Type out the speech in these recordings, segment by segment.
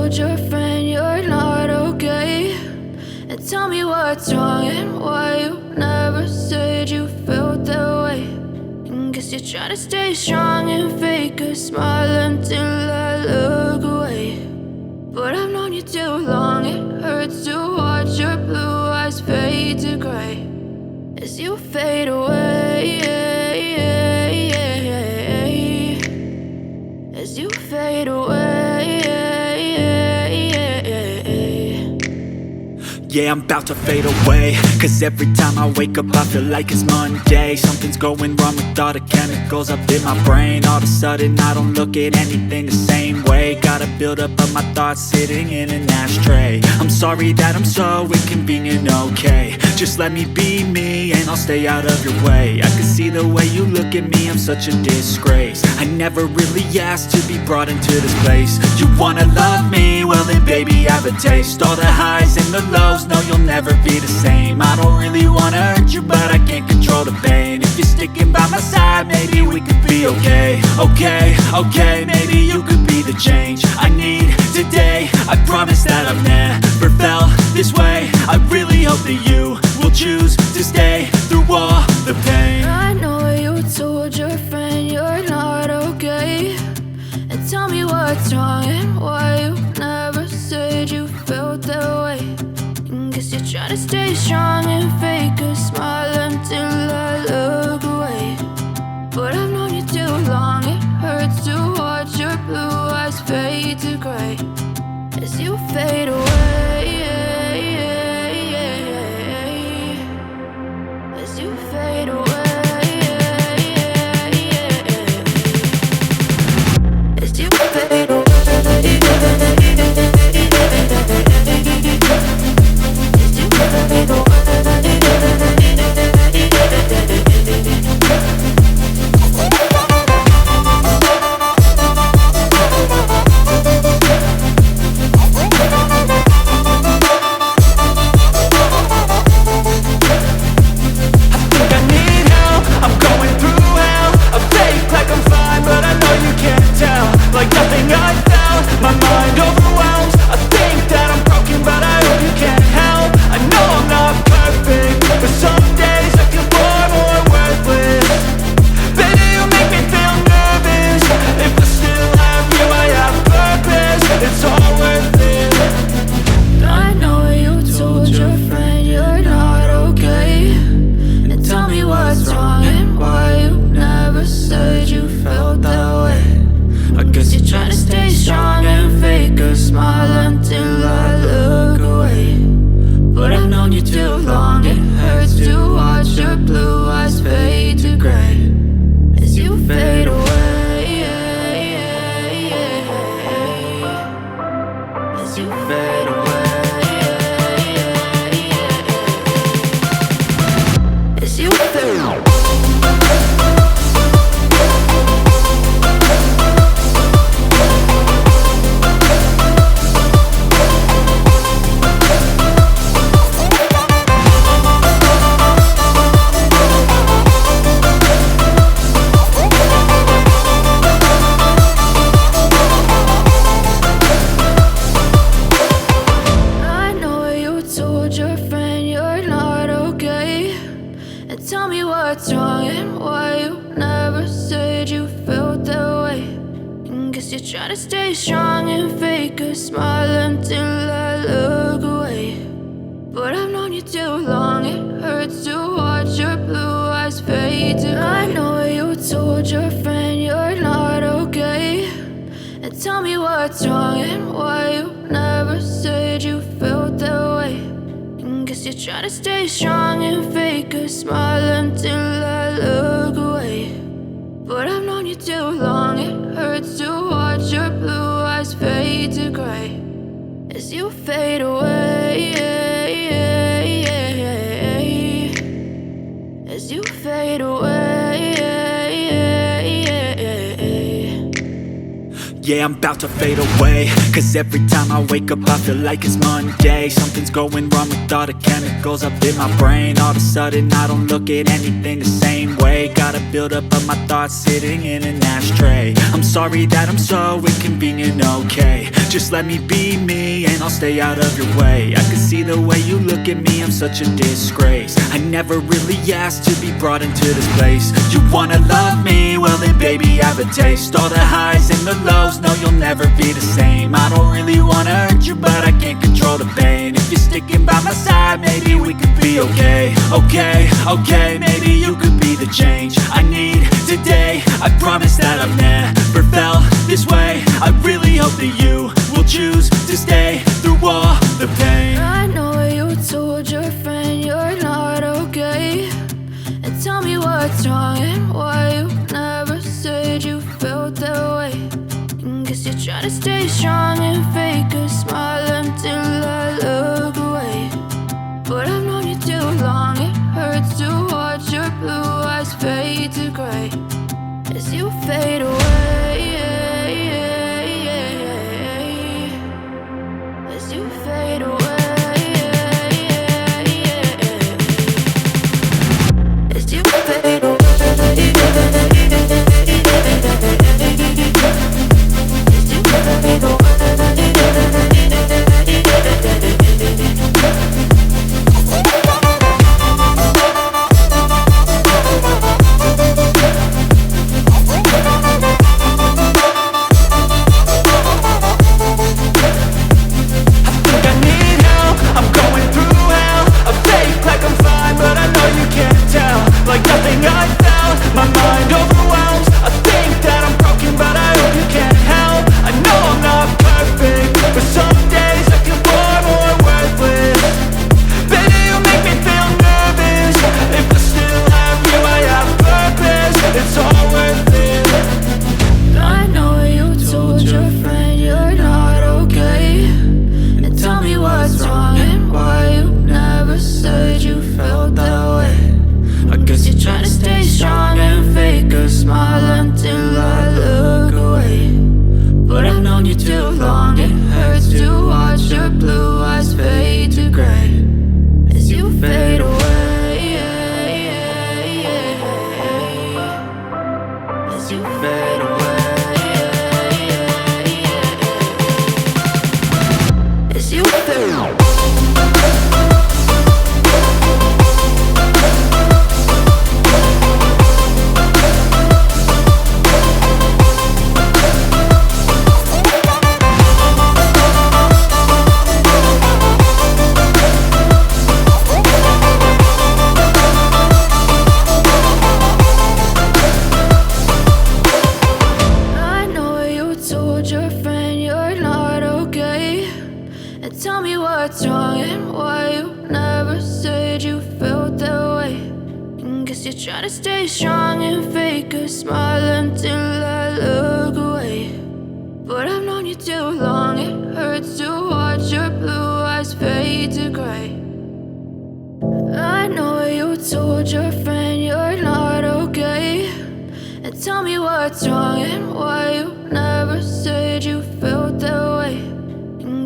told your friend you're not okay? And tell me what's wrong and why you never said you felt that way. And guess you're trying to stay strong and fake a smile until I look away. But I've known you too long, it hurts to watch your blue eyes fade to gray as you fade away, as you fade away. Yeah, I'm about to fade away, cause every time I wake up I feel like it's Monday. Something's going wrong with all the chemicals up in my brain. All of a sudden I don't look at anything the same way. Got a buildup of my thoughts sitting in an ashtray. I'm sorry that I'm so inconvenient, okay? Just let me be me and I'll stay out of your way. I can see the way you look at me, I'm such a disgrace. I never really asked to be brought into this place. You wanna love me? Well then baby, have a taste. All the highs and the lows, no, you'll never be the same. I don't really wanna hurt you, but I can't control the pain. If you're sticking by my side, maybe we could be okay. Okay, maybe you could be the change I need today. I promise that I've never felt this way. I really hope that you will choose to stay through all the pain. I know you told your friend you're not okay. And tell me what's wrong and why you never said you felt that way. Guess you're trying to stay strong and fake a smile until I look away. But I've known you too long, it hurts to watch your blue eyes fade to gray as you fade away, as you fade away, as you fade away. Tell me what's wrong and why you never said you felt that way. And guess you're trying to stay strong and fake a smile until I look away. But I've known you too long, it hurts to watch your blue eyes fade to gray. I know you told your friend you're not okay. And tell me what's wrong and why you never said you felt that way. Guess you're trying to stay strong and fake a smile until I look away. But I've known you too long, it hurts to watch your blue eyes fade to gray as you fade away, as you fade away. Yeah, I'm about to fade away, cause every time I wake up I feel like it's Monday. Something's going wrong with all the chemicals up in my brain. All of a sudden I don't look at anything the same way. Got a buildup of my thoughts sitting in an ashtray. I'm sorry that I'm so inconvenient, okay? Just let me be me and I'll stay out of your way. I can see the way you look at me, I'm such a disgrace. I never really asked to be brought into this place. You wanna love me? Well then baby have a taste. All the highs and the lows, no you'll never be the same. I don't really wanna hurt you but I can't control the pain. If you're sticking by my side, maybe we could be okay. Okay, maybe you could be the change I need today. I promise that I've never felt this way. I really hope that you will choose to stay through all the pain. I know you told your friend you're not okay, and tell me what's wrong and why you never said you felt that way. And guess you're trying to stay strong and fake a smile until I look away. But I've known you too long, it hurts to watch your blue eyes fade to gray as you fade away. As you fade away. As you fade away. As you fade away. Tell me what's wrong and why you never said you felt that way. And guess you're trying to stay strong and fake a smile until I look away. But I've known you too long, it hurts to watch your blue eyes fade to gray. I know you told your friend you're not okay, and tell me what's wrong and why you never said you felt that way.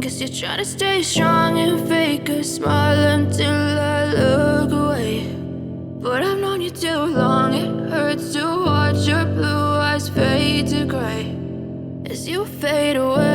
Guess you're trying to stay strong and fake a smile until I look away. But I've known you too long, it hurts to watch your blue eyes fade to gray as you fade away.